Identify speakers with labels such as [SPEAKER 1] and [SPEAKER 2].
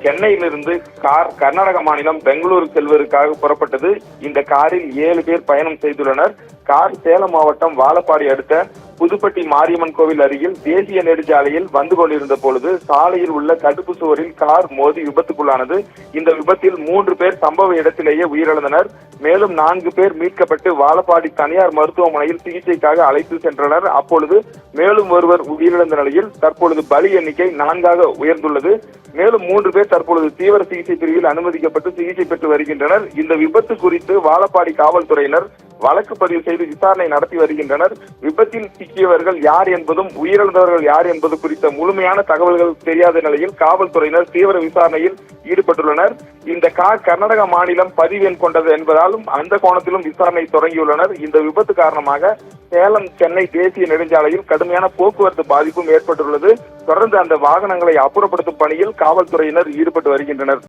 [SPEAKER 1] சென்னையிலிருந்து கார் கர்நாடக மாநிலம் பெங்களூரு செல்வதற்காக புறப்பட்டது. இந்த காரில் 7 பேர் பயணம் செய்துள்ளனர். கார் சேலம் மாவட்டம் வாழப்பாடி அடுத்த புதுப்பட்டி மாரியம்மன் கோவில் அருகில் தேசிய நெடுஞ்சாலையில் வந்து கொண்டிருந்த பொழுது சாலையில் உள்ள தடுப்பு சுவரில் கார் மோதி விபத்துக்குள்ளானது. இந்த விபத்தில் 3 பேர் சம்பவ இடத்திலேயே உயிரிழந்தனர். மேலும் 4 பேர் மீட்கப்பட்டு வாழப்பாடி தனியார் மருத்துவமனையில் சிகிச்சைக்காக அழைத்து சென்றனர். அப்பொழுது மேலும் ஒருவர் உயிரிழந்த நிலையில் தற்பொழுது பலி எண்ணிக்கை 4ஆக உயர்ந்துள்ளது. மேலும் 3 பேர் தற்பொழுது தீவிர சிகிச்சை பிரிவில் அனுமதிக்கப்பட்டு சிகிச்சை பெற்று வருகின்றனர். இந்த விபத்து குறித்து வாழப்பாடி காவல்துறையினர் வழக்கு பதிவு செய்து விசாரணை நடத்தி வருகின்றனர். விபத்தில் சிக்கியவர்கள் யார் என்பதும் உயிரிழந்தவர்கள் யார் என்பது குறித்த முழுமையான தகவல்கள் தெரியாத நிலையில் காவல்துறையினர் தீவிர விசாரணையில் ஈடுபட்டுள்ளனர். இந்த கார் கர்நாடக மாநிலம் பதிவெண் கொண்டது என்பதாலும் அந்த கோணத்திலும் விசாரணை தொடங்கியுள்ளனர். இந்த விபத்து காரணமாக சேலம் சென்னை தேசிய நெடுஞ்சாலையில் கடுமையான போக்குவரத்து பாதிப்பும் ஏற்பட்டுள்ளது. தொடர்ந்து அந்த வாகனங்களை அப்புறப்படுத்தும் பணியில் காவல்துறையினர் ஈடுபட்டு வருகின்றனர்.